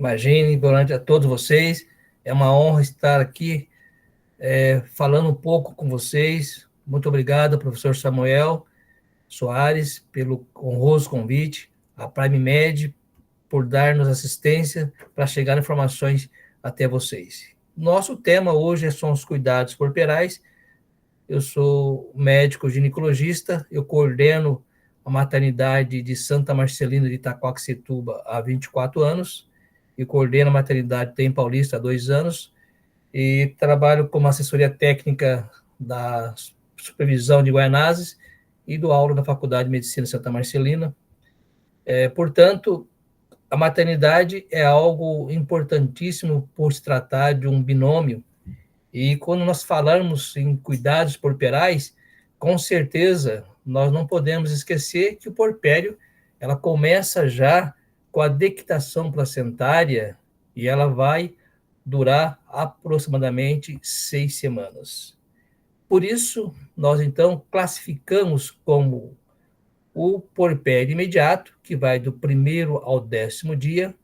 Imagine, boa noite a todos vocês. É uma honra estar aqui falando um pouco com vocês. Muito obrigado, professor Samuel Soares, pelo honroso convite, a Prime Med, por dar-nos assistência para chegar informações até vocês. Nosso tema hoje são os cuidados corporais. Eu sou médico ginecologista, eu coordeno a maternidade de Santa Marcelina de Itaquaquecetuba há 24 anos, e coordeno a maternidade em Paulista há 2 anos, e trabalho como assessoria técnica da supervisão de Guaianazes e dou aula na Faculdade de Medicina de Santa Marcelina. Portanto, a maternidade é algo importantíssimo por se tratar de um binômio, e quando nós falarmos em cuidados porperais, com certeza nós não podemos esquecer que o porpério ela começa já com a dectação placentária e ela vai durar aproximadamente 6 semanas. Por isso, nós então classificamos como o porpério imediato, que vai do 1º ao 10º dia,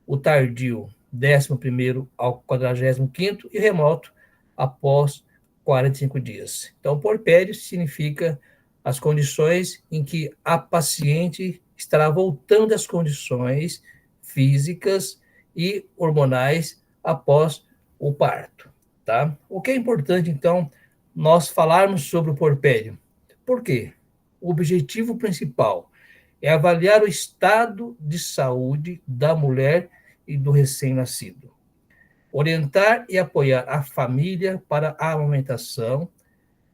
o tardio, 11º ao 45º, e remoto, após 45 dias. Então, porpério significa as condições em que a paciente estará voltando às condições físicas e hormonais após o parto, tá? O que é importante, então, nós falarmos sobre o porpério. Por quê? O objetivo principal é avaliar o estado de saúde da mulher e do recém-nascido. Orientar e apoiar a família para a amamentação.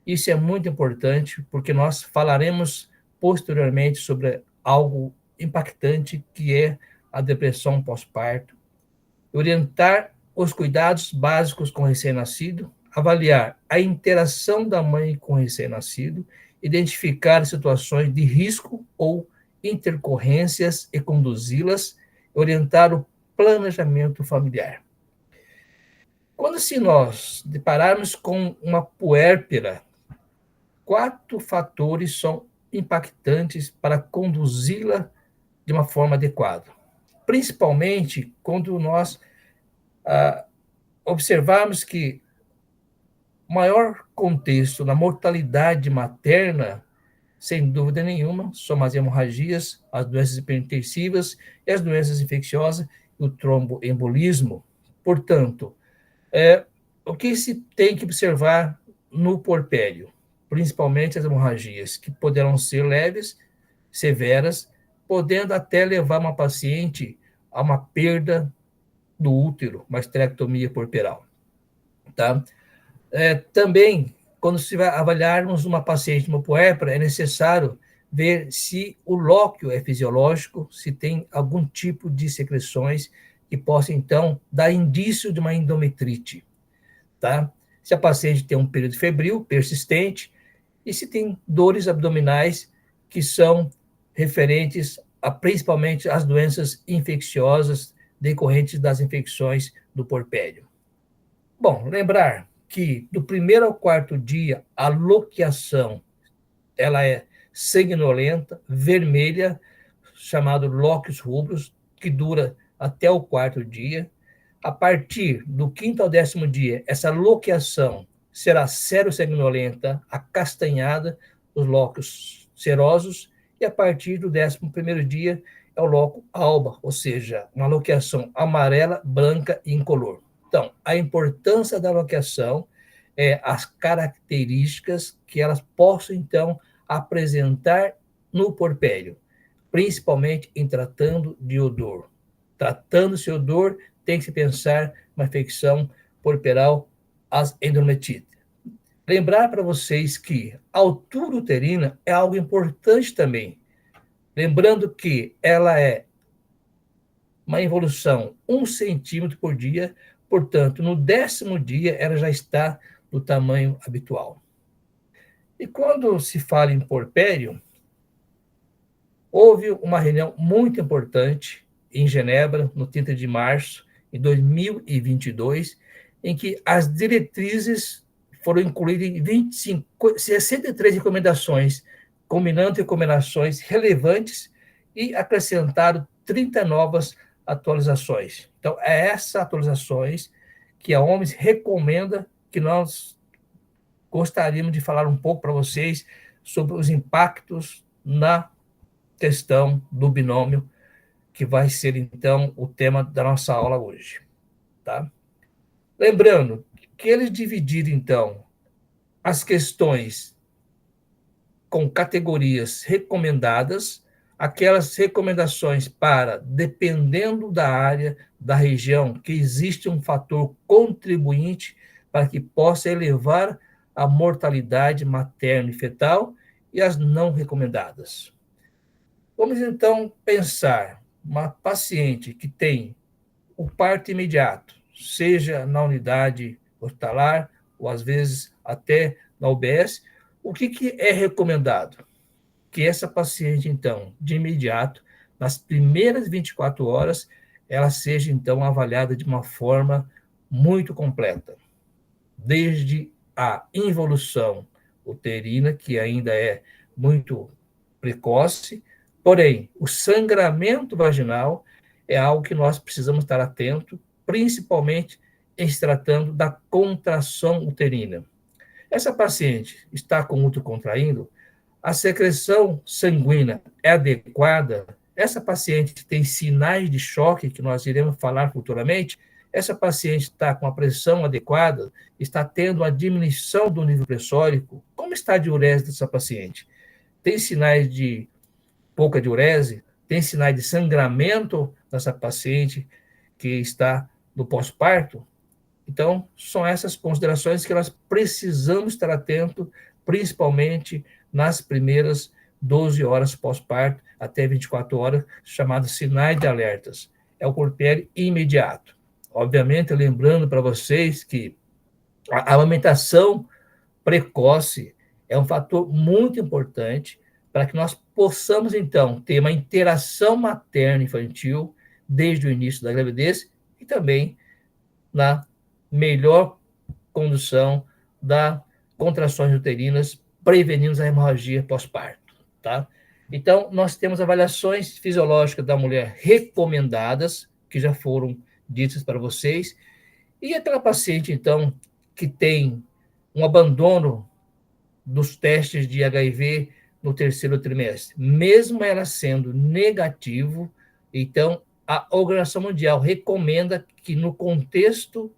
Isso é muito importante, porque nós falaremos posteriormente sobre algo impactante, que é a depressão pós-parto. Orientar os cuidados básicos com o recém-nascido, avaliar a interação da mãe com o recém-nascido, identificar situações de risco ou intercorrências e conduzi-las, orientar o planejamento familiar. Quando se nós depararmos com uma puérpera, 4 fatores são impactantes para conduzi-la de uma forma adequada. Principalmente quando nós observarmos que o maior contexto na mortalidade materna, sem dúvida nenhuma, são as hemorragias, as doenças hiperintensivas e as doenças infecciosas e o tromboembolismo. Portanto, o que se tem que observar no porpério? Principalmente as hemorragias, que poderão ser leves, severas, podendo até levar uma paciente a uma perda do útero, uma esterectomia porperal. Tá? Também, quando se vai avaliarmos uma paciente uma puérpera, é necessário ver se o lóquio é fisiológico, se tem algum tipo de secreções que possa, então, dar indício de uma endometrite. Tá? Se a paciente tem um período febril persistente e se tem dores abdominais que são referentes a principalmente as doenças infecciosas decorrentes das infecções do porpério. Bom, lembrar que do 1º ao 4º dia a loquiação ela é sanguinolenta, vermelha, chamado lóquios rubros, que dura até o 4º dia. A partir do 5º ao 10º dia, essa loquiação será serosanguinolenta, acastanhada, os lóquios serosos, e a partir do 11º dia é o lóquio alba, ou seja, uma loquiação amarela, branca e incolor. Então, a importância da loquiação é as características que elas possam, então, apresentar no porpério, principalmente em tratando de odor. Tratando-se odor, tem que se pensar uma infecção porperal, as endometrite. Lembrar para vocês que a altura uterina é algo importante também. Lembrando que ela é uma evolução 1 centímetro por dia, portanto, no 10º dia ela já está no tamanho habitual. E quando se fala em porpério, houve uma reunião muito importante em Genebra, no 30 de março de 2022, em que as diretrizes foram incluídas em 63 recomendações, combinando recomendações relevantes e acrescentaram 30 novas atualizações. Então, é essas atualizações que a OMS recomenda que nós gostaríamos de falar um pouco para vocês sobre os impactos na questão do binômio, que vai ser, então, o tema da nossa aula hoje. Tá? Lembrando que eles dividiram, então, as questões com categorias recomendadas, aquelas recomendações para, dependendo da área, da região, que existe um fator contribuinte para que possa elevar a mortalidade materna e fetal, e as não recomendadas. Vamos então pensar uma paciente que tem o parto imediato, seja na unidade hospitalar ou às vezes até na UBS, o que é recomendado? Que essa paciente, então, de imediato, nas primeiras 24 horas, ela seja, então, avaliada de uma forma muito completa, desde a involução uterina, que ainda é muito precoce, porém, o sangramento vaginal é algo que nós precisamos estar atento, principalmente em se tratando da contração uterina. Essa paciente está com útero contraindo, a secreção sanguínea é adequada, essa paciente tem sinais de choque, que nós iremos falar futuramente, essa paciente está com a pressão adequada, está tendo uma diminuição do nível pressórico, como está a diurese dessa paciente? Tem sinais de pouca diurese? Tem sinais de sangramento dessa paciente que está no pós-parto? Então, são essas considerações que nós precisamos estar atento, principalmente nas primeiras 12 horas pós-parto, até 24 horas, chamados sinais de alertas. É o puerpério imediato. Obviamente, lembrando para vocês que a amamentação precoce é um fator muito importante para que nós possamos, então, ter uma interação materno-infantil desde o início da gravidez e também na melhor condução das contrações uterinas, prevenindo a hemorragia pós-parto. Tá? Então, nós temos avaliações fisiológicas da mulher recomendadas, que já foram ditas para vocês, e aquela paciente, então, que tem um abandono dos testes de HIV no terceiro trimestre, mesmo ela sendo negativo, então, a Organização Mundial recomenda que, no contexto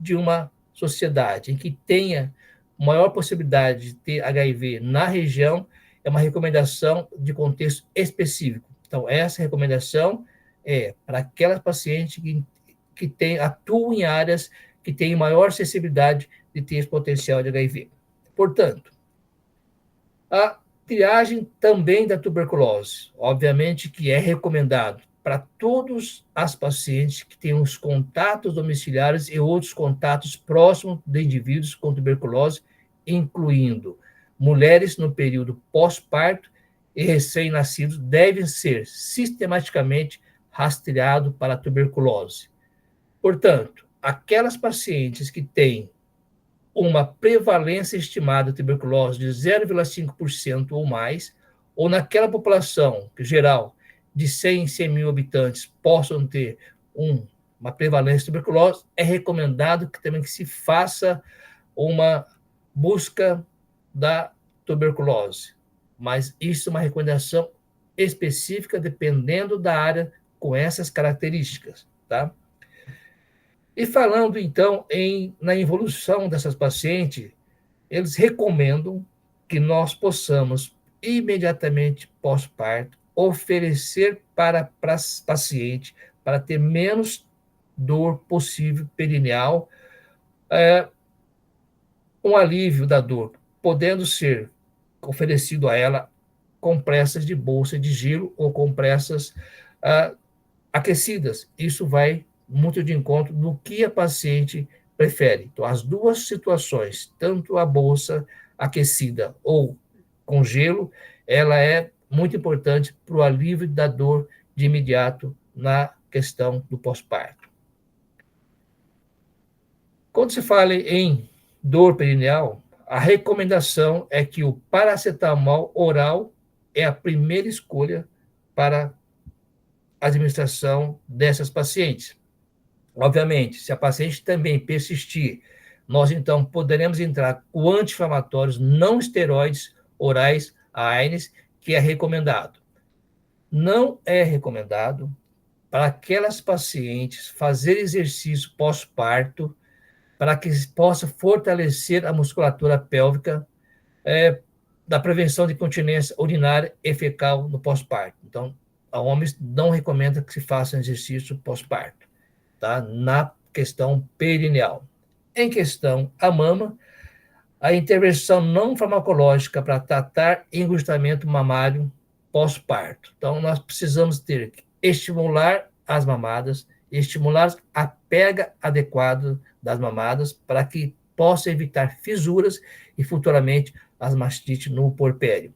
de uma sociedade em que tenha maior possibilidade de ter HIV na região, é uma recomendação de contexto específico. Então, essa recomendação é para aquelas pacientes que atuam em áreas que têm maior sensibilidade de ter esse potencial de HIV. Portanto, a triagem também da tuberculose, obviamente que é recomendado para todas as pacientes que têm os contatos domiciliares e outros contatos próximos de indivíduos com tuberculose, incluindo mulheres no período pós-parto e recém-nascidos, devem ser sistematicamente rastreados para a tuberculose. Portanto, aquelas pacientes que têm uma prevalência estimada de tuberculose de 0,5% ou mais, ou naquela população geral de 100 mil habitantes possam ter uma prevalência de tuberculose, é recomendado que também que se faça uma busca da tuberculose. Mas isso é uma recomendação específica, dependendo da área, com essas características, tá? E falando, então, na evolução dessas pacientes, eles recomendam que nós possamos, imediatamente pós-parto, oferecer para paciente, para ter menos dor possível perineal, um alívio da dor, podendo ser oferecido a ela compressas de bolsa de gelo ou compressas aquecidas. Isso vai muito de encontro no que a paciente prefere. Então, as duas situações, tanto a bolsa aquecida ou com gelo, ela é muito importante para o alívio da dor de imediato na questão do pós-parto. Quando se fala em dor perineal, a recomendação é que o paracetamol oral é a primeira escolha para administração dessas pacientes. Obviamente, se a paciente também persistir, nós então poderemos entrar com anti-inflamatórios não esteroides orais, AINES, que é recomendado. Não é recomendado para aquelas pacientes fazer exercício pós-parto para que possa fortalecer a musculatura pélvica da prevenção de incontinência urinária e fecal no pós-parto. Então, a OMS não recomenda que se faça exercício pós-parto, tá? Na questão perineal. Em questão à mama, a intervenção não farmacológica para tratar engurgitamento mamário pós-parto. Então, nós precisamos ter que estimular as mamadas, estimular a pega adequada das mamadas para que possa evitar fissuras e futuramente as mastites no porpério.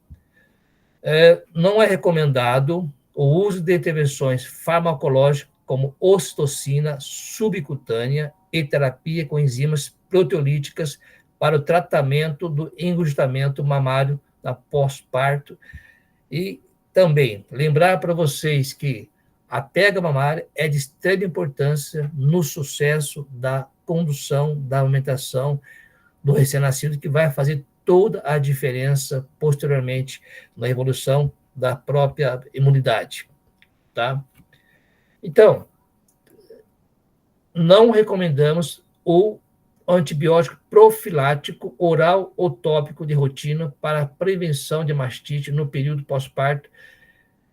Não é recomendado o uso de intervenções farmacológicas como ocitocina subcutânea e terapia com enzimas proteolíticas para o tratamento do engurgitamento mamário na pós-parto. E também lembrar para vocês que a pega mamária é de extrema importância no sucesso da condução da amamentação do recém-nascido, que vai fazer toda a diferença posteriormente na evolução da própria imunidade, tá? Então, não recomendamos o antibiótico profilático oral ou tópico de rotina para a prevenção de mastite no período pós-parto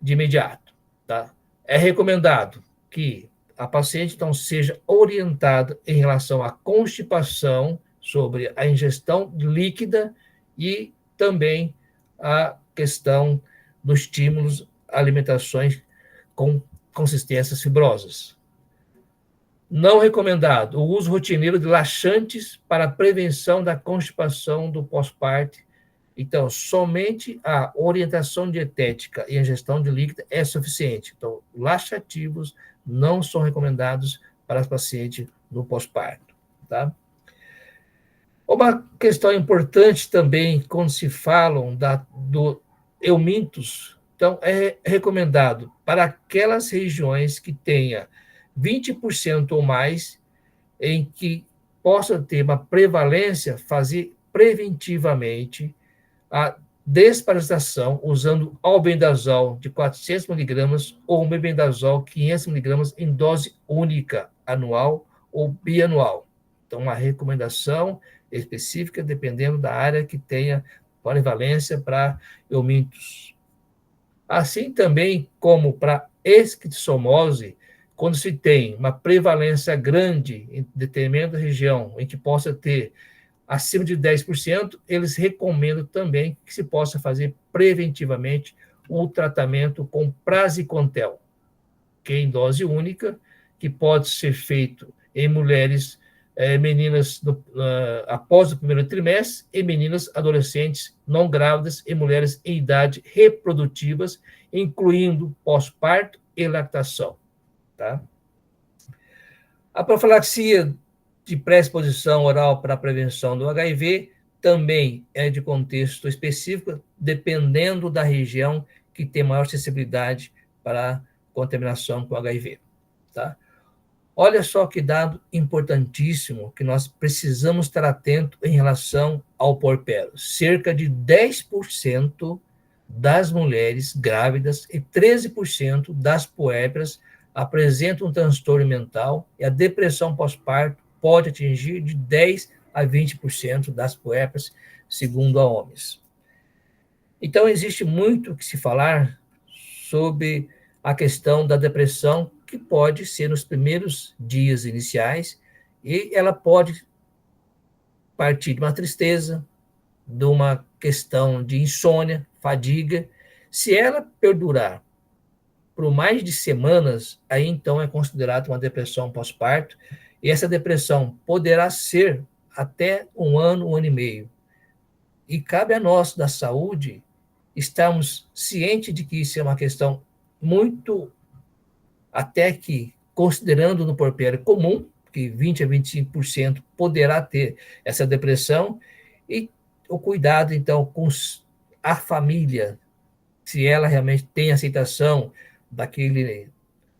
de imediato, tá? É recomendado que a paciente, então, seja orientada em relação à constipação, sobre a ingestão líquida e também a questão dos estímulos, alimentações com consistências fibrosas. Não recomendado o uso rotineiro de laxantes para a prevenção da constipação do pós-parto. Então, somente a orientação dietética e a ingestão de líquida é suficiente. Então, laxativos não são recomendados para as pacientes no pós-parto, tá? Uma questão importante também, quando se falam do eumintos, então, é recomendado para aquelas regiões que tenha 20% ou mais, em que possa ter uma prevalência, fazer preventivamente a desparasitação usando albendazol de 400 miligramas ou mebendazol 500 miligramas em dose única, anual ou bianual. Então, uma recomendação específica, dependendo da área que tenha polivalência para eumintos. Assim também como para esquistossomose, quando se tem uma prevalência grande em determinada região em que possa ter acima de 10%, eles recomendam também que se possa fazer preventivamente o tratamento com praziquantel, que é em dose única, que pode ser feito em mulheres, meninas após o primeiro trimestre e meninas adolescentes não grávidas e mulheres em idade reprodutivas, incluindo pós-parto e lactação, tá? A profilaxia de pré-exposição oral para a prevenção do HIV também é de contexto específico, dependendo da região que tem maior sensibilidade para a contaminação com HIV, tá? Olha só que dado importantíssimo que nós precisamos estar atento em relação ao puerpério. Cerca de 10% das mulheres grávidas e 13% das puérperas apresentam um transtorno mental e a depressão pós-parto pode atingir de 10 a 20% das puérperas, segundo a OMS. Então, existe muito que se falar sobre a questão da depressão, que pode ser nos primeiros dias iniciais, e ela pode partir de uma tristeza, de uma questão de insônia, fadiga. Se ela perdurar por mais de semanas, aí então é considerado uma depressão pós-parto, e essa depressão poderá ser até um ano e meio. E cabe a nós, da saúde, estarmos cientes de que isso é uma questão muito, até que, considerando no puerpério comum, que 20 a 25% poderá ter essa depressão, e o cuidado, então, com a família, se ela realmente tem aceitação daquele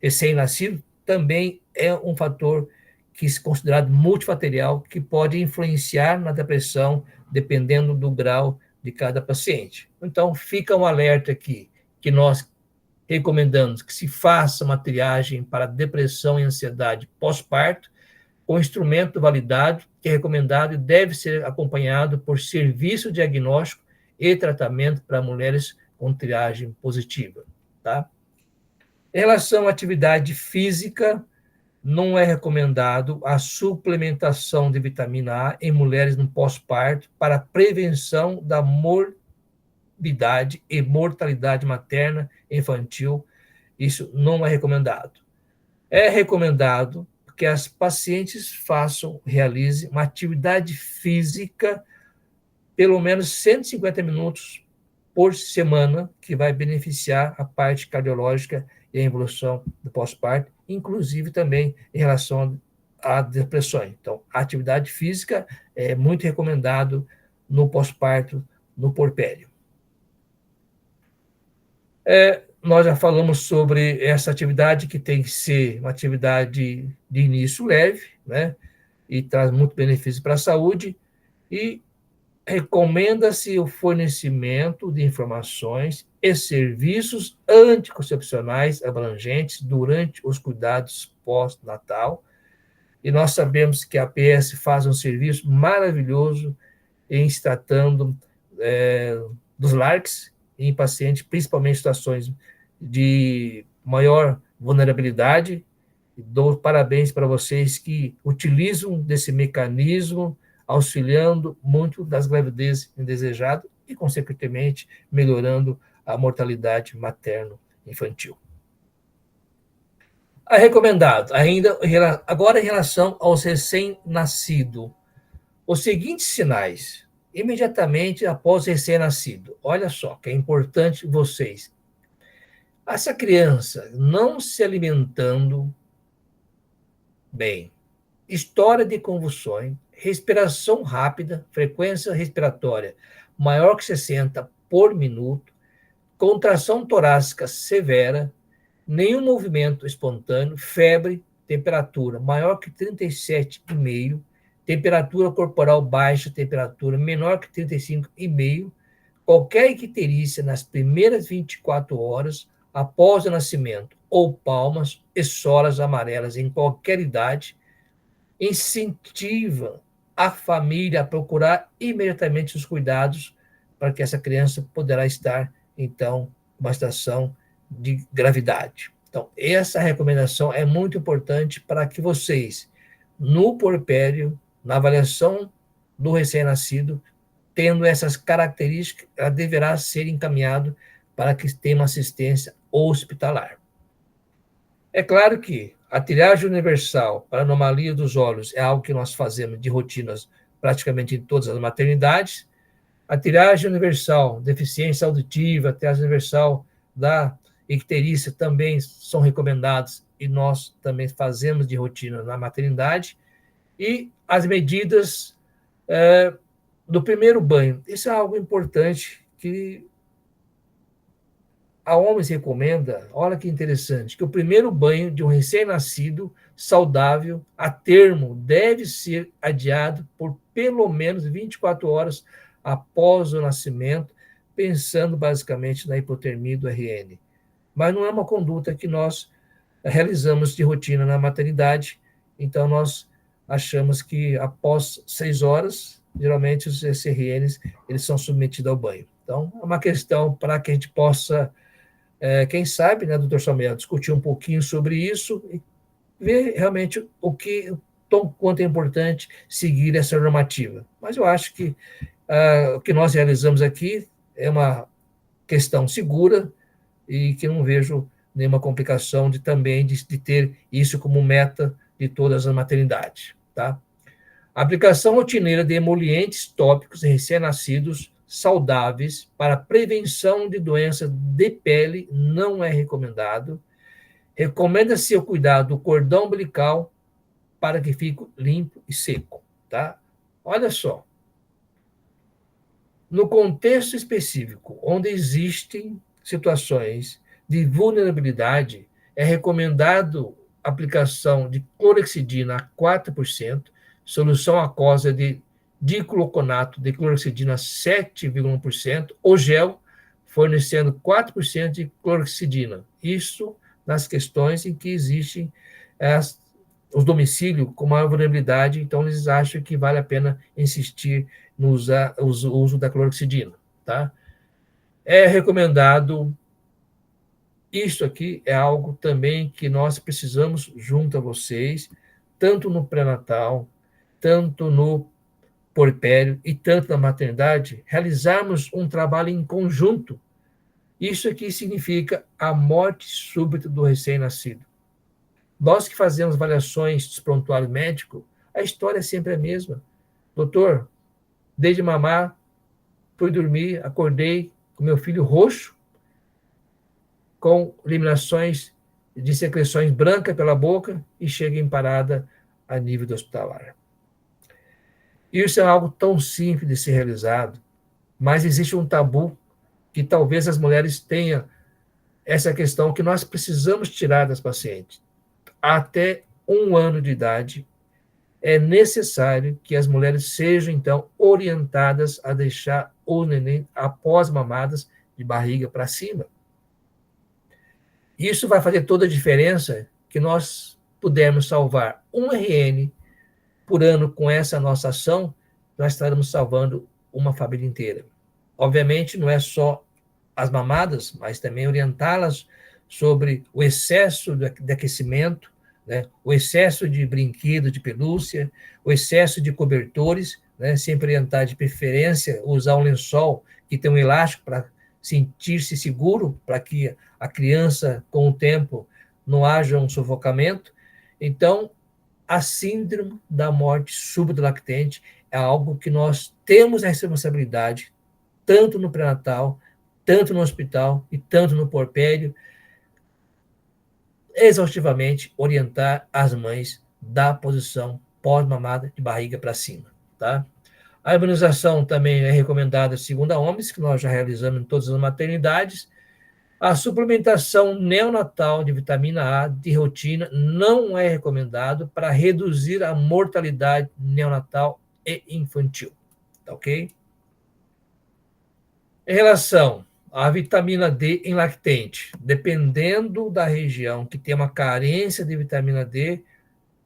recém-nascido também é um fator que é considerado multifatorial, que pode influenciar na depressão, dependendo do grau de cada paciente. Então, fica um alerta aqui, que nós recomendamos que se faça uma triagem para depressão e ansiedade pós-parto, com instrumento validado, que é recomendado e deve ser acompanhado por serviço diagnóstico e tratamento para mulheres com triagem positiva. Tá? Em relação à atividade física, não é recomendado a suplementação de vitamina A em mulheres no pós-parto para prevenção da morbidade e mortalidade materna e infantil. Isso não é recomendado. É recomendado que as pacientes realizem uma atividade física pelo menos 150 minutos por semana, que vai beneficiar a parte cardiológica e a evolução do pós-parto, inclusive também em relação à depressão. Então, a atividade física é muito recomendado no pós-parto, no porpério. Nós já falamos sobre essa atividade, que tem que ser uma atividade de início leve, né? E traz muito benefício para a saúde, e recomenda-se o fornecimento de informações e serviços anticoncepcionais abrangentes durante os cuidados pós-natal. E nós sabemos que a APS faz um serviço maravilhoso em se tratando dos LARCs em pacientes, principalmente em situações de maior vulnerabilidade. Dou parabéns para vocês que utilizam desse mecanismo, auxiliando muito das gravidezes indesejadas e, consequentemente, melhorando a mortalidade materno-infantil. Recomendado, agora em relação aos recém-nascidos, os seguintes sinais, imediatamente após o recém-nascido. Olha só, que é importante vocês. Essa criança não se alimentando bem, história de convulsões, respiração rápida, frequência respiratória maior que 60 por minuto, contração torácica severa, nenhum movimento espontâneo, febre, temperatura maior que 37,5, temperatura corporal baixa, temperatura menor que 35,5, qualquer icterícia nas primeiras 24 horas após o nascimento, ou palmas e solas amarelas em qualquer idade, incentiva a família a procurar imediatamente os cuidados para que essa criança poderá estar, então, numa situação de gravidade. Então, essa recomendação é muito importante para que vocês, no porpério, na avaliação do recém-nascido, tendo essas características, ela deverá ser encaminhado para que tenha uma assistência hospitalar. É claro que a triagem universal para anomalia dos olhos é algo que nós fazemos de rotinas praticamente em todas as maternidades. A triagem universal, deficiência auditiva, a triagem universal da icterícia também são recomendados e nós também fazemos de rotina na maternidade. E as medidas do primeiro banho. Isso é algo importante que a OMS recomenda, olha que interessante, que o primeiro banho de um recém-nascido saudável, a termo, deve ser adiado por pelo menos 24 horas após o nascimento, pensando basicamente na hipotermia do RN. Mas não é uma conduta que nós realizamos de rotina na maternidade, então nós achamos que após 6 horas, geralmente os SRNs eles são submetidos ao banho. Então, é uma questão para que a gente possa quem sabe, né, doutor Samuel, discutir um pouquinho sobre isso e ver realmente quanto é importante seguir essa normativa. Mas eu acho que o que nós realizamos aqui é uma questão segura e que não vejo nenhuma complicação de ter isso como meta de todas as maternidades. Tá? A aplicação rotineira de emolientes tópicos em recém-nascidos saudáveis para prevenção de doenças de pele não é recomendado. Recomenda-se o cuidado do cordão umbilical para que fique limpo e seco. Tá? Olha só. No contexto específico, onde existem situações de vulnerabilidade, é recomendado a aplicação de clorexidina a 4%, solução aquosa de dicloroconato de clorexidina 7,1%, ou gel, fornecendo 4% de clorexidina. Isso nas questões em que existem os domicílios com maior vulnerabilidade, então eles acham que vale a pena insistir no uso da clorexidina. Tá? É recomendado, isso aqui é algo também que nós precisamos, junto a vocês, tanto no pré-natal, tanto no puerpério e tanto na maternidade, realizarmos um trabalho em conjunto. Isso aqui significa a morte súbita do recém-nascido. Nós que fazemos avaliações dos prontuários médicos, a história é sempre a mesma. Doutor, dei de mamar, fui dormir, acordei com meu filho roxo, com eliminações de secreções brancas pela boca e chega em parada a nível do hospitalar. Isso é algo tão simples de ser realizado, mas existe um tabu que talvez as mulheres tenham essa questão que nós precisamos tirar das pacientes. Até 1 ano de idade, é necessário que as mulheres sejam, então, orientadas a deixar o neném após mamadas de barriga para cima. Isso vai fazer toda a diferença que nós pudermos salvar 1 RN por ano com essa nossa ação, nós estaremos salvando uma família inteira. Obviamente, não é só as mamadas, mas também orientá-las sobre o excesso de aquecimento, né? O excesso de brinquedo, de pelúcia, o excesso de cobertores, né? Sempre orientar de preferência usar um lençol que tem um elástico para sentir-se seguro, para que a criança, com o tempo, não haja um sufocamento. Então, a síndrome da morte súbita do lactente é algo que nós temos a responsabilidade, tanto no pré-natal, tanto no hospital e tanto no puerpério, exaustivamente orientar as mães da posição pós-mamada de barriga para cima. Tá? A imunização também é recomendada segundo a OMS, que nós já realizamos em todas as maternidades. A suplementação neonatal de vitamina A de rotina não é recomendado para reduzir a mortalidade neonatal e infantil. Tá ok? Em relação à vitamina D em lactente, dependendo da região que tem uma carência de vitamina D,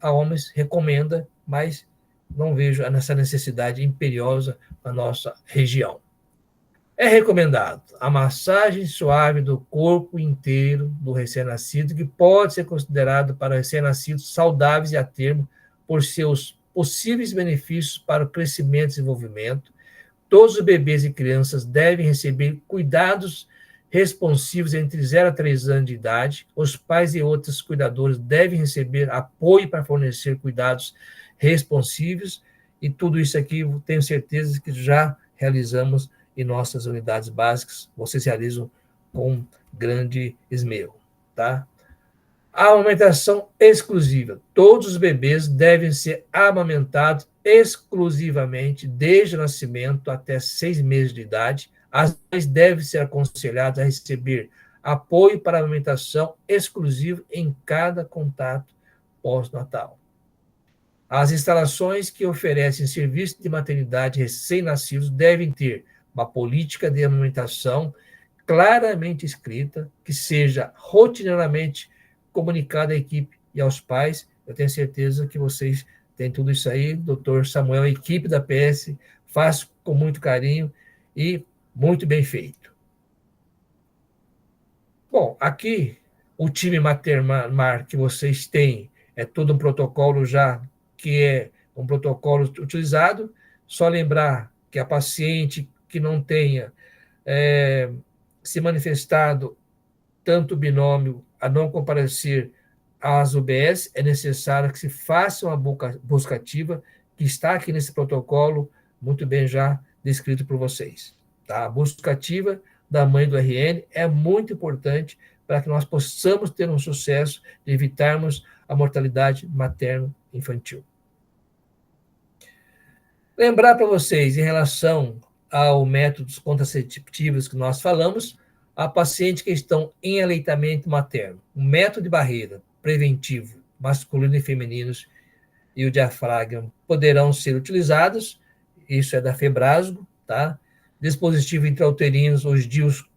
a OMS recomenda, mas não vejo essa necessidade imperiosa na nossa região. É recomendado a massagem suave do corpo inteiro do recém-nascido, que pode ser considerado para recém-nascidos saudáveis e a termo por seus possíveis benefícios para o crescimento e desenvolvimento. Todos os bebês e crianças devem receber cuidados responsivos entre 0 a 3 anos de idade. Os pais e outros cuidadores devem receber apoio para fornecer cuidados responsivos. E tudo isso aqui, tenho certeza que já realizamos em nossas unidades básicas. Vocês realizam com grande esmero, tá? A amamentação exclusiva. Todos os bebês devem ser amamentados exclusivamente desde o nascimento até 6 meses de idade. As mães devem ser aconselhadas a receber apoio para a amamentação exclusivo em cada contato pós-natal. As instalações que oferecem serviço de maternidade recém-nascidos devem ter uma política de amamentação claramente escrita, que seja rotineiramente comunicada à equipe e aos pais. Eu tenho certeza que vocês têm tudo isso aí. Doutor Samuel, a equipe da PS, faz com muito carinho e muito bem feito. Bom, aqui o time Matermar que vocês têm é todo um protocolo já, que é um protocolo utilizado. Só lembrar que a paciente que não tenha se manifestado tanto binômio a não comparecer às UBS, é necessário que se faça uma busca ativa, que está aqui nesse protocolo, muito bem já descrito por vocês. Tá? A busca ativa da mãe do RN é muito importante para que nós possamos ter um sucesso de evitarmos a mortalidade materno-infantil. Lembrar para vocês, em relação ao métodos contraceptivos que nós falamos, a pacientes que estão em aleitamento materno. O método de barreira preventivo masculino e femininos e o diafragma poderão ser utilizados, isso é da Febrasgo, tá? Dispositivo intrauterinos, os DIUs,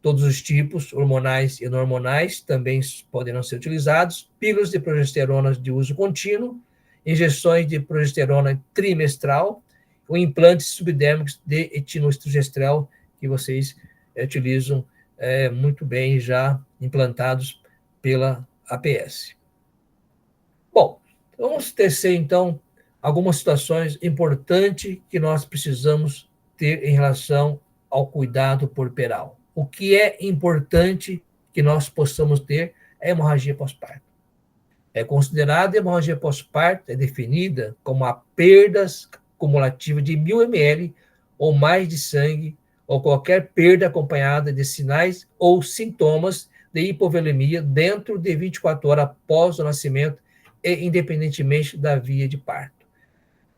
todos os tipos, hormonais e não hormonais, também poderão ser utilizados, pílulas de progesterona de uso contínuo, injeções de progesterona trimestral, ou implantes subdérmicos de etinoestrogesteral, que vocês utilizam muito bem já implantados pela APS. Bom, vamos tecer, então, algumas situações importantes que nós precisamos ter em relação ao cuidado puerperal. O que é importante que nós possamos ter é a hemorragia pós-parto. É considerada hemorragia pós-parto, é definida como a perdas cumulativa de 1.000 ml ou mais de sangue, ou qualquer perda acompanhada de sinais ou sintomas de hipovolemia dentro de 24 horas após o nascimento, e independentemente da via de parto.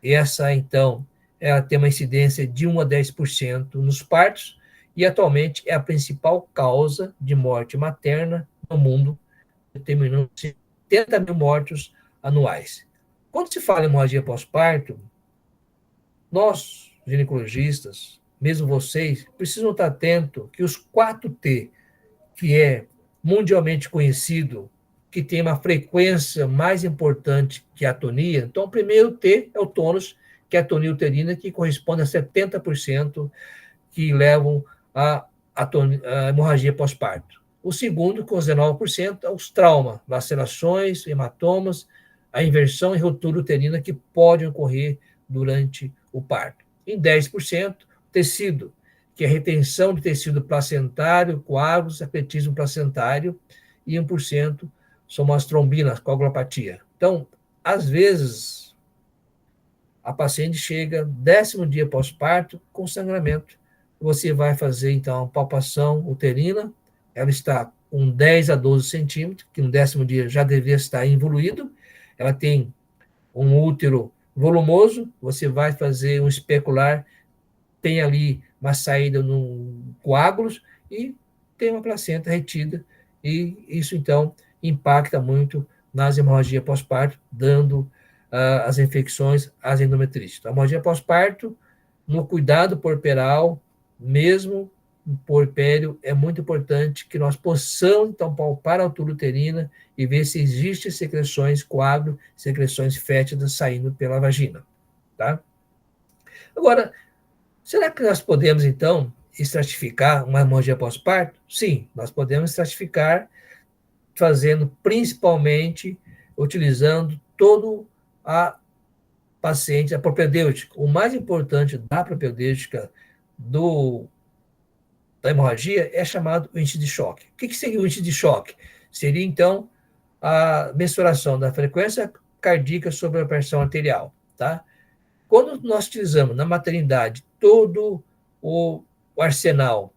Essa, então, ela tem uma incidência de 1 a 10% nos partos, e atualmente é a principal causa de morte materna no mundo, determinando 70 mil mortos anuais. Quando se fala em hemorragia pós-parto, nós, ginecologistas, mesmo vocês, precisam estar atentos que os 4T, que é mundialmente conhecido, que tem uma frequência mais importante que a atonia, então o primeiro T é o tônus, que é a atonia uterina, que corresponde a 70% que levam a hemorragia pós-parto. O segundo, com 19%, é os traumas, lacerações, hematomas, a inversão e ruptura uterina que podem ocorrer durante o parto. Em 10%, tecido, que é a retenção de tecido placentário, coágulos, secretismo placentário, e 1% são as trombinas, coagulopatia. Então, às vezes, a paciente chega 10º dia pós-parto com sangramento. Você vai fazer, então, a palpação uterina, ela está com 10 a 12 centímetros, que no 10º dia já deveria estar involuído, ela tem um útero volumoso, você vai fazer um especular, tem ali uma saída no coágulos e tem uma placenta retida, e isso, então, impacta muito nas hemorragias pós-parto, dando as infecções às endometrioses. A hemorragia pós-parto, no cuidado puerperal, mesmo no puerpério, é muito importante que nós possamos, então, palpar a altura uterina e ver se existem secreções, coágulo, secreções fétidas saindo pela vagina, tá? Agora, será que nós podemos, então, estratificar uma hemorragia pós-parto? Sim, nós podemos estratificar fazendo principalmente, utilizando todo a paciente, a propedêutica. O mais importante da propedêutica da hemorragia é chamado o índice de choque. O que seria o índice de choque? Seria, então, a mensuração da frequência cardíaca sobre a pressão arterial, tá? Quando nós utilizamos na maternidade todo o arsenal,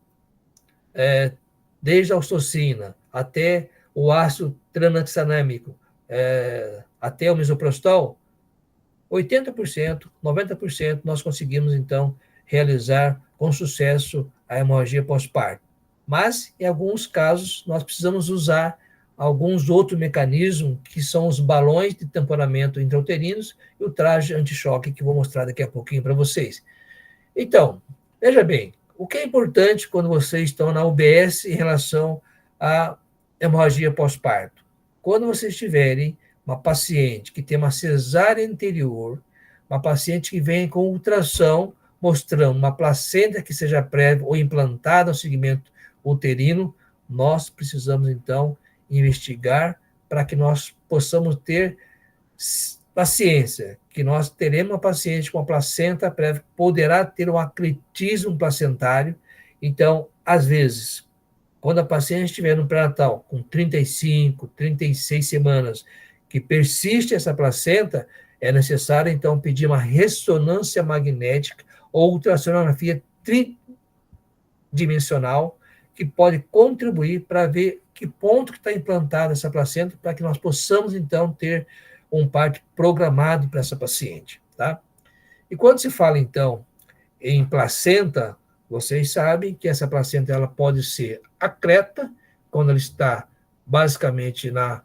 desde a ocitocina até o ácido tranexamâmico, até o misoprostol, 80%, 90% nós conseguimos, então, realizar com sucesso a hemorragia pós-parto. Mas, em alguns casos, nós precisamos usar alguns outros mecanismos, que são os balões de tamponamento intrauterinos e o traje anti-choque, que vou mostrar daqui a pouquinho para vocês. Então, veja bem, o que é importante quando vocês estão na UBS em relação à hemorragia pós-parto? Quando vocês tiverem uma paciente que tem uma cesárea anterior, uma paciente que vem com ultrassom, mostrando uma placenta que seja prévia ou implantada no segmento uterino, nós precisamos, então, investigar para que nós possamos ter paciência, que nós teremos uma paciente com a placenta prévia, poderá ter um acletismo placentário. Então, às vezes, quando a paciente estiver no pré-natal com 35, 36 semanas, que persiste essa placenta, é necessário, então, pedir uma ressonância magnética ou ultrassonografia tridimensional, que pode contribuir para ver que ponto que está implantada essa placenta, para que nós possamos, então, ter um parto programado para essa paciente, tá? E quando se fala, então, em placenta, Vocês sabem que essa placenta ela pode ser acreta, quando ela está basicamente na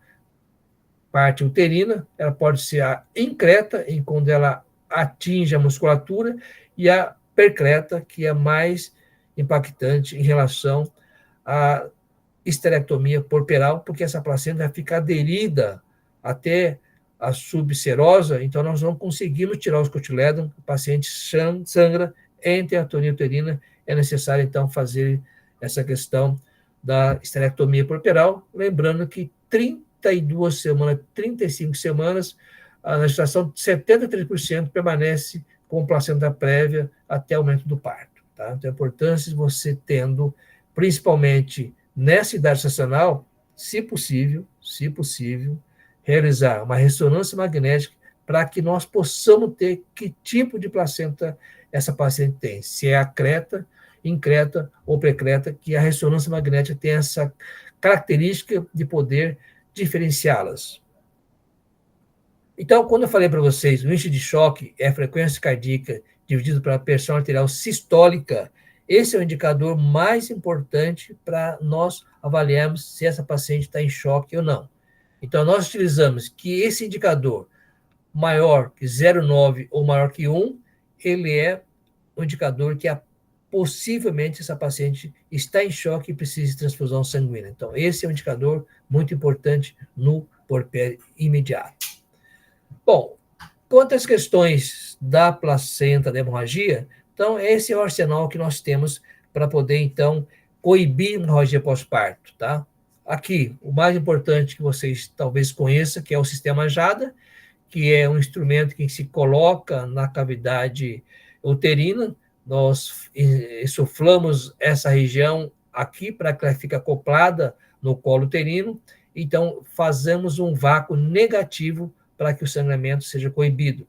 parte uterina, ela pode ser a increta, em quando ela atinge a musculatura, e a percreta, que é mais impactante em relação à esterectomia porperal, porque essa placenta vai ficar aderida até a subserosa, então nós não conseguimos tirar os cotilédons, o paciente sangra, entre a atonia uterina, é necessário então fazer essa questão da esterectomia porperal, lembrando que 32 semanas, 35 semanas, na gestação, 73% permanece com placenta prévia até o momento do parto. Tá? Então, a importância de você tendo, principalmente nessa idade gestacional, se possível, realizar uma ressonância magnética para que nós possamos ter que tipo de placenta essa paciente tem, se é acreta, increta ou precreta, que a ressonância magnética tem essa característica de poder diferenciá-las. Então, quando eu falei para vocês, o índice de choque é a frequência cardíaca dividido pela pressão arterial sistólica, esse é o indicador mais importante para nós avaliarmos se essa paciente está em choque ou não. Então, nós utilizamos que esse indicador maior que 0,9 ou maior que 1, ele é um indicador que possivelmente essa paciente está em choque e precisa de transfusão sanguínea. Então, esse é um indicador muito importante no porpério imediato. Bom, quanto às questões da placenta, da hemorragia, então, esse é o arsenal que nós temos para poder, então, coibir a hemorragia pós-parto, tá? Aqui, o mais importante que vocês talvez conheçam, que é o sistema JADA, que é um instrumento que se coloca na cavidade uterina, nós insuflamos essa região aqui para que ela fique acoplada no colo uterino, então fazemos um vácuo negativo para que o sangramento seja coibido.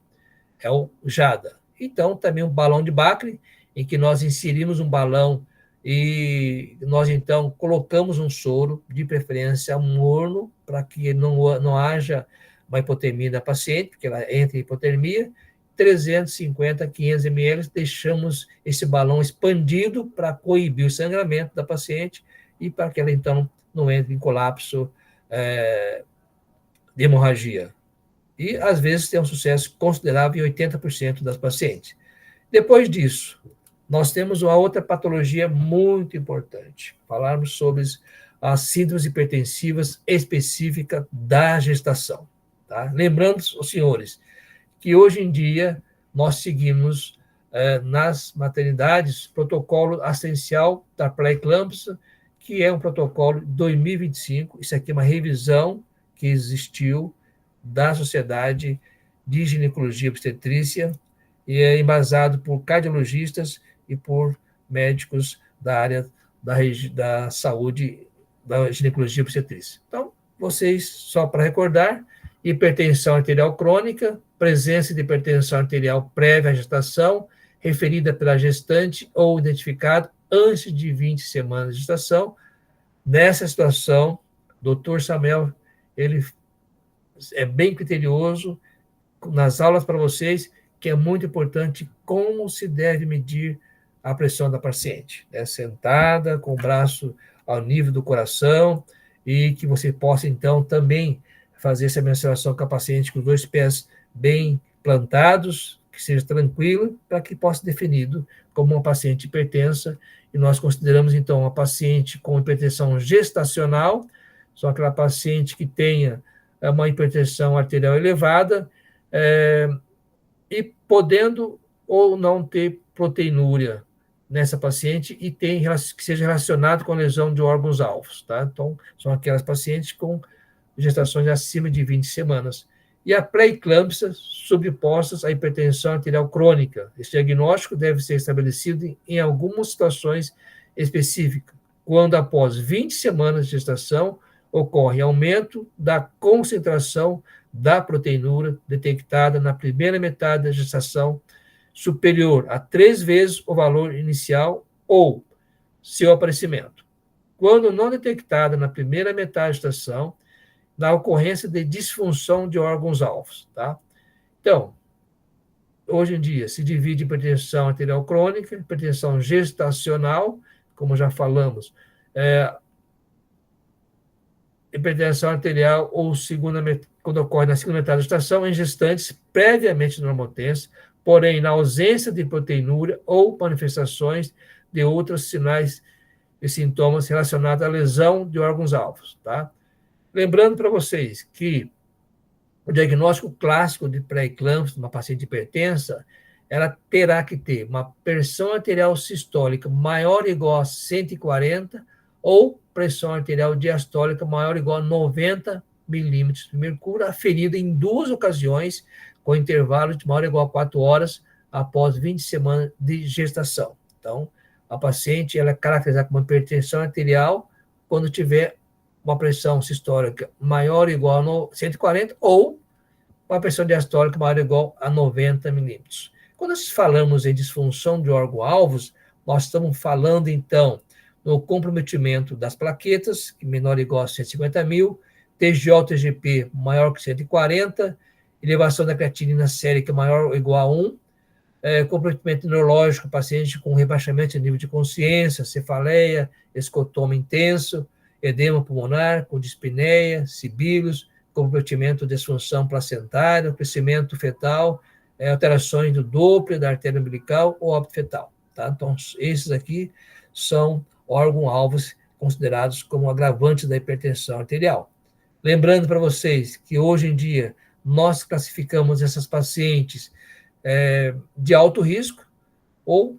É o JADA. Então, também um balão de Bacre, em que nós inserimos um balão e nós, então, colocamos um soro, de preferência morno, para que não haja uma hipotermia da paciente, porque ela entra em hipotermia, 350, 500 ml, deixamos esse balão expandido para coibir o sangramento da paciente e para que ela, então, não entre em colapso de hemorragia. E, às vezes, tem um sucesso considerável em 80% das pacientes. Depois disso, nós temos uma outra patologia muito importante, falarmos sobre as síndromes hipertensivas específicas da gestação. Tá? Lembrando, os senhores, que hoje em dia nós seguimos nas maternidades protocolo assistencial da pré-eclâmpsia, que é um protocolo de 2025, isso aqui é uma revisão que existiu da Sociedade de Ginecologia e Obstetrícia, e é embasado por cardiologistas e por médicos da área da saúde, da ginecologia e obstetrícia. Então, vocês, só para recordar, hipertensão arterial crônica, presença de hipertensão arterial prévia à gestação, referida pela gestante ou identificado antes de 20 semanas de gestação. Nessa situação, Dr. Samuel, ele é bem criterioso nas aulas para vocês, que é muito importante como se deve medir a pressão da paciente. Sentada, com o braço ao nível do coração, e que você possa, então, também fazer essa mensuração com a paciente com os 2 pés bem plantados, que seja tranquilo, para que possa ser definido como uma paciente hipertensa, e nós consideramos, então, uma paciente com hipertensão gestacional, só aquela paciente que tenha uma hipertensão arterial elevada, e podendo ou não ter proteinúria nessa paciente e que seja relacionado com a lesão de órgãos-alvos, tá? Então, são aquelas pacientes com gestações acima de 20 semanas. E a pré-eclâmpsia sobrepostas à hipertensão arterial crônica. Esse diagnóstico deve ser estabelecido em algumas situações específicas, quando após 20 semanas de gestação ocorre aumento da concentração da proteinúria detectada na primeira metade da gestação superior a 3 vezes o valor inicial ou seu aparecimento. Quando não detectada na primeira metade da gestação, na ocorrência de disfunção de órgãos-alvos. Tá? Então, hoje em dia, se divide em hipertensão arterial crônica, hipertensão gestacional, como já falamos, hipertensão arterial ou quando ocorre na segunda metade da gestação, em gestantes previamente normotensas, porém na ausência de proteinúria ou manifestações de outros sinais e sintomas relacionados à lesão de órgãos-alvos, tá? Lembrando para vocês que o diagnóstico clássico de pré-eclâmpsia de uma paciente hipertensa, ela terá que ter uma pressão arterial sistólica maior ou igual a 140 ou pressão arterial diastólica maior ou igual a 90 milímetros de mercúrio, aferida em 2 ocasiões, com intervalo de maior ou igual a 4 horas após 20 semanas de gestação. Então, a paciente ela é caracterizada como hipertensão arterial quando tiver uma pressão sistólica maior ou igual a 140 ou uma pressão diastólica maior ou igual a 90 milímetros. Quando nós falamos em disfunção de órgão-alvos, nós estamos falando, então, no comprometimento das plaquetas, que menor ou igual a 150 mil, TGO-TGP maior que 140, elevação da creatinina sérica maior ou igual a 1, comprometimento neurológico, paciente com rebaixamento de nível de consciência, cefaleia, escotoma intenso, edema pulmonar, com dispneia, sibilos, comprometimento de disfunção placentária, crescimento fetal, alterações do Doppler, da artéria umbilical ou óbito fetal. Tá? Então, esses aqui são órgãos-alvos considerados como agravantes da hipertensão arterial. Lembrando para vocês que hoje em dia nós classificamos essas pacientes de alto risco ou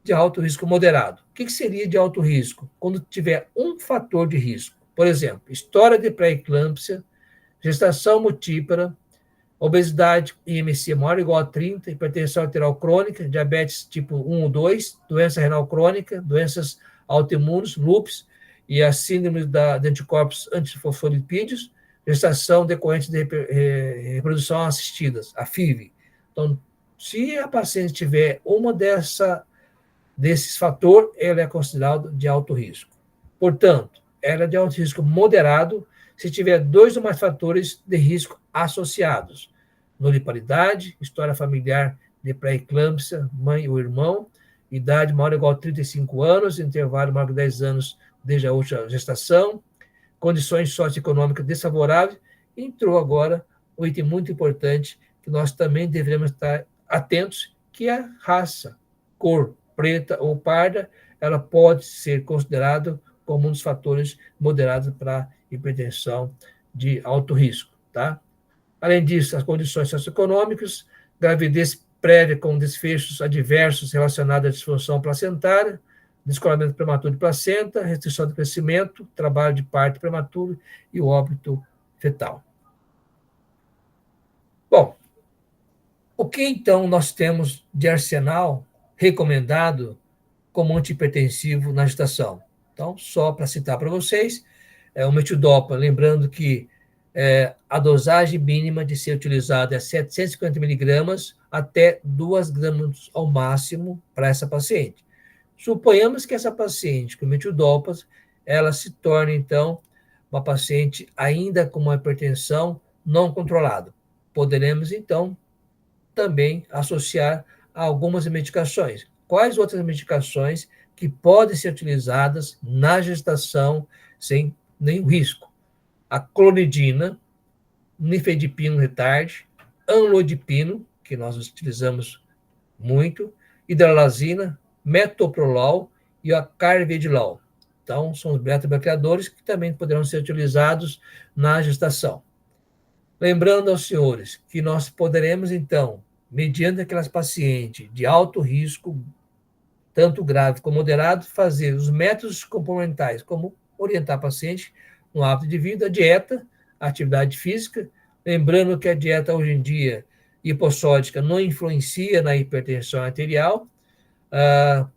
de alto risco moderado. O que seria de alto risco? Quando tiver um fator de risco. Por exemplo, história de pré-eclâmpsia, gestação multípara, obesidade IMC maior ou igual a 30, hipertensão arterial crônica, diabetes tipo 1 ou 2, doença renal crônica, doenças autoimunes, lúpus e a síndrome de anticorpos antifosfolipídios, gestação decorrente de reprodução assistidas, a FIV. Então, se a paciente tiver uma desses fatores, ela é considerada de alto risco. Portanto, ela é de alto risco moderado se tiver 2 ou mais fatores de risco associados. Nulipalidade, história familiar de pré-eclâmpsia, mãe ou irmão, idade maior ou igual a 35 anos, intervalo maior que 10 anos desde a última gestação, condições socioeconômicas desfavoráveis. Entrou agora um item muito importante que nós também devemos estar atentos, que é a raça, cor preta ou parda, ela pode ser considerada como um dos fatores moderados para hipertensão de alto risco, tá? Além disso, as condições socioeconômicas, gravidez prévia com desfechos adversos relacionados à disfunção placentária, descolamento prematuro de placenta, restrição de crescimento, trabalho de parto prematuro e o óbito fetal. Bom, o que então nós temos de arsenal recomendado como antihipertensivo na gestação? Então, só para citar para vocês, o metidopa, lembrando que a dosagem mínima de ser utilizada é 750 miligramas até 2 gramas ao máximo para essa paciente. Suponhamos que essa paciente com metidopas, ela se torne, então, uma paciente ainda com uma hipertensão não controlada. Poderemos, então, também associar a algumas medicações. Quais outras medicações que podem ser utilizadas na gestação sem nenhum risco? A clonidina, nifedipino retard, amlodipino, que nós utilizamos muito, hidralazina, metoprolol e a carvedilol. Então, são os beta-bloqueadores que também poderão ser utilizados na gestação. Lembrando aos senhores que nós poderemos, então, mediante aquelas pacientes de alto risco, tanto grave como moderado, fazer os métodos complementares, como orientar a paciente no hábito de vida, a dieta, a atividade física, lembrando que a dieta hoje em dia hipossódica não influencia na hipertensão arterial,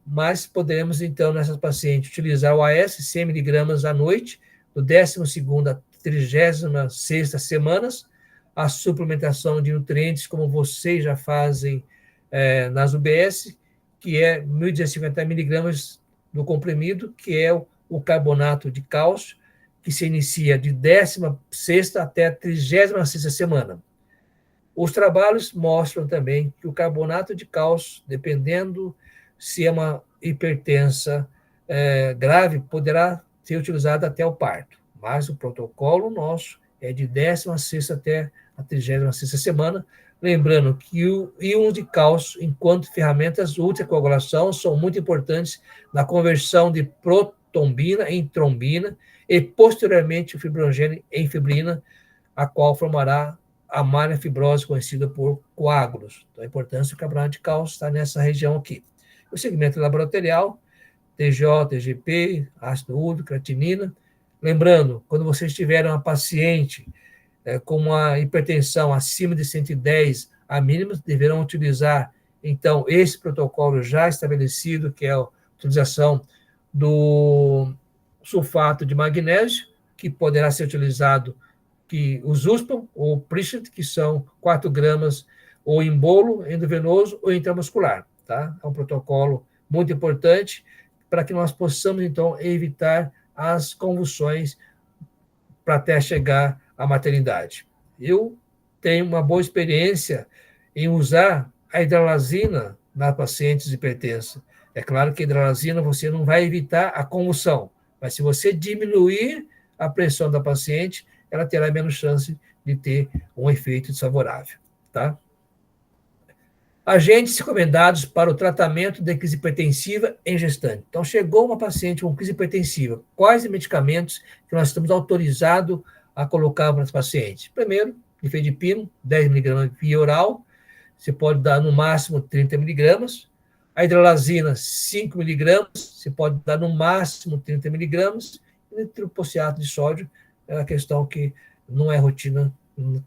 mas podemos, então, nessas pacientes, utilizar o AS 100 miligramas à noite, do 12º a 36ª semanas, a suplementação de nutrientes, como vocês já fazem nas UBS, que é 1.250 miligramas do comprimido, que é o carbonato de cálcio, que se inicia de 16ª até a 36ª semana. Os trabalhos mostram também que o carbonato de cálcio, dependendo se é uma hipertensa grave, poderá ser utilizado até o parto. Mas o protocolo nosso é de 16ª até a 36ª semana, lembrando que o íon de cálcio, enquanto ferramentas úteis de coagulação, são muito importantes na conversão de protombina em trombina e, posteriormente, o fibrogênio em fibrina, a qual formará a malha fibrosa conhecida por coágulos. Então, a importância do carbonato de cálcio está nessa região aqui. O segmento laboratorial, TJ, TGP, ácido úrico, creatinina. Lembrando, quando vocês tiverem uma paciente com uma hipertensão acima de 110 a mínima, deverão utilizar, então, esse protocolo já estabelecido, que é a utilização do sulfato de magnésio, que poderá ser utilizado que os USPA ou Pritchard, que são 4 gramas ou em bolo endovenoso ou intramuscular. Tá? É um protocolo muito importante para que nós possamos, então, evitar as convulsões para até chegar à maternidade. Eu tenho uma boa experiência em usar a hidralazina nas pacientes hipertensas. É claro que a hidralazina você não vai evitar a convulsão, mas se você diminuir a pressão da paciente, ela terá menos chance de ter um efeito desfavorável. Tá? Agentes recomendados para o tratamento da crise hipertensiva em gestante. Então, chegou uma paciente com crise hipertensiva, quais medicamentos que nós estamos autorizados a colocar para os pacientes? Primeiro, nifedipino, 10 mg via oral, você pode dar no máximo 30 mg. A hidralazina, 5 mg, você pode dar no máximo 30 mg. E o tripociato de sódio é a questão que não é rotina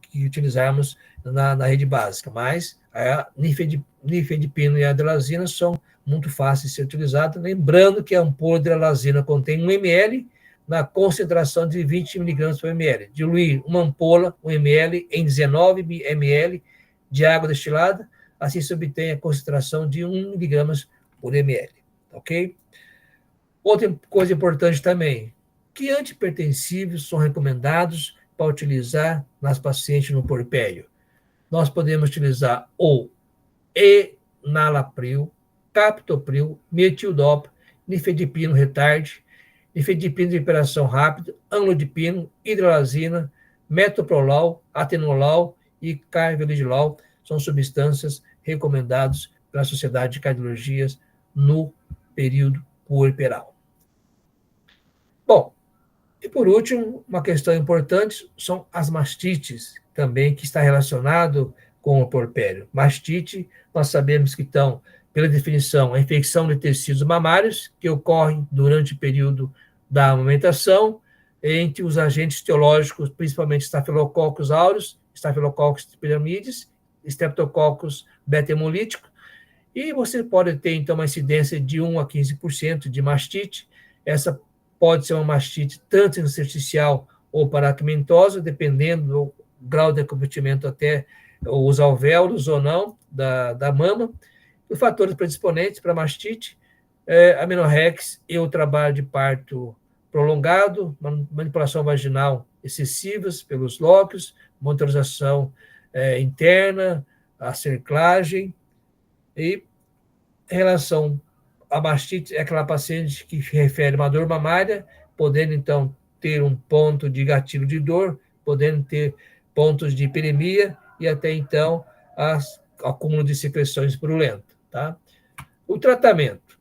que utilizarmos na rede básica, mas a nifedipino e a hidralazina são muito fáceis de ser utilizadas, lembrando que a ampola de hidralazina contém 1 ml na concentração de 20 mg por ml. Diluir uma ampola, 1 ml, em 19 ml de água destilada, assim se obtém a concentração de 1 mg por ml. Ok? Outra coisa importante também, que antihipertensivos são recomendados para utilizar nas pacientes no puerpério? Nós podemos utilizar o enalapril, captopril, metildop, nifedipino retard, nifedipino de recuperação rápida, amlodipino, hidralazina, metoprolol, atenolol e carvedilol são substâncias recomendadas pela Sociedade de Cardiologias no período puerperal. Bom, e por último, uma questão importante são as mastites, também que está relacionado com o puerpério. Mastite, nós sabemos que estão, pela definição, a infecção de tecidos mamários, que ocorre durante o período da amamentação, entre os agentes etiológicos, principalmente Staphylococcus aureus, Staphylococcus pyramides, Streptococcus beta-hemolítico, e você pode ter, então, uma incidência de 1 a 15% de mastite. Essa pode ser uma mastite tanto intersticial ou paraquimentosa, dependendo do grau de acometimento até os alvéolos ou não da mama. Os fatores predisponentes para mastite, amenorrex e o trabalho de parto prolongado, manipulação vaginal excessivas pelos lóquios, monitorização interna, a cerclagem. E em relação à mastite, é aquela paciente que refere uma dor mamária, podendo então ter um ponto de gatilho de dor, podendo ter pontos de hiperemia e até então acúmulo de secreções purulentas. Tá? O tratamento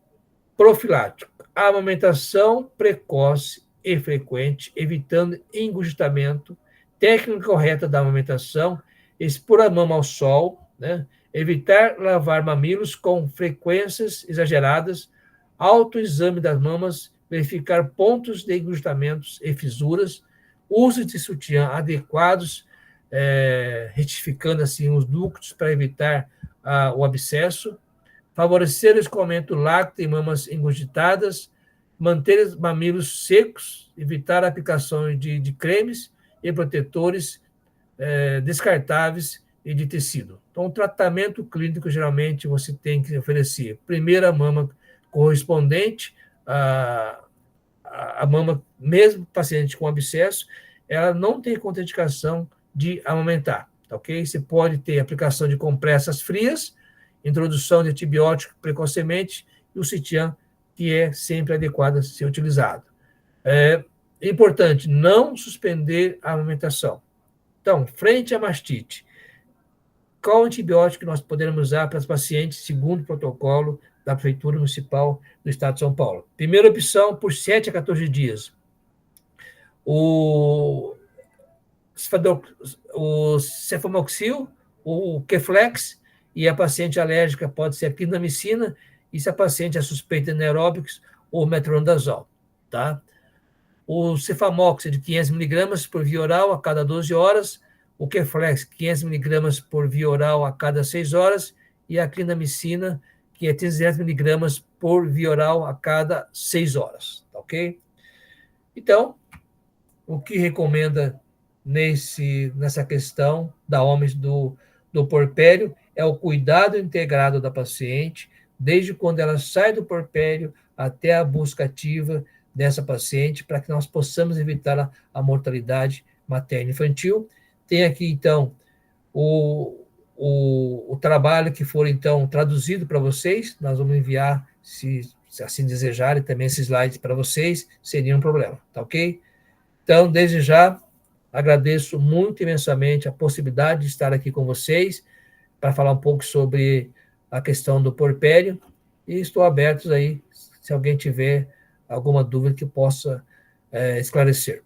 profilático, a amamentação precoce e frequente, evitando engurgitamento, técnica correta da amamentação, expor a mama ao sol, né? Evitar lavar mamilos com frequências exageradas, autoexame das mamas, verificar pontos de engurgitamentos e fissuras, uso de sutiã adequados, retificando assim os ductos para evitar o abscesso, favorecer o escoamento lácteo em mamas engurgitadas, manter os mamilos secos, evitar a aplicação de cremes e protetores descartáveis e de tecido. Então, o tratamento clínico, geralmente, você tem que oferecer primeiro a mama correspondente a mama, mesmo paciente com abscesso, ela não tem contraindicação de amamentar. tá ok? Você pode ter aplicação de compressas frias, introdução de antibiótico precocemente, e o sutiã, que é sempre adequado a ser utilizado. É importante não suspender a amamentação. Então, frente à mastite, qual antibiótico nós podemos usar para os pacientes segundo o protocolo da Prefeitura Municipal do Estado de São Paulo? Primeira opção, por 7 a 14 dias. O cefamoxil, o Keflex, e a paciente alérgica pode ser a clindamicina, e se a paciente é suspeita de anaeróbicos, o metronidazol, tá? O Cefamox de 500 miligramas por via oral a cada 12 horas, o Keflex 500 miligramas por via oral a cada 6 horas, e a clindamicina, que é 300 miligramas por via oral a cada 6 horas, tá ok? Então, o que recomenda nessa questão da OMS do porpério é o cuidado integrado da paciente, desde quando ela sai do porpério até a busca ativa dessa paciente, para que nós possamos evitar a mortalidade materno-infantil. Tem aqui, então, o trabalho que for, então, traduzido para vocês, nós vamos enviar, se assim desejarem, também esses slides para vocês, seria um problema, tá ok? Então, desde já, agradeço muito imensamente a possibilidade de estar aqui com vocês para falar um pouco sobre a questão do porpério e estou aberto aí, se alguém tiver alguma dúvida que possa esclarecer.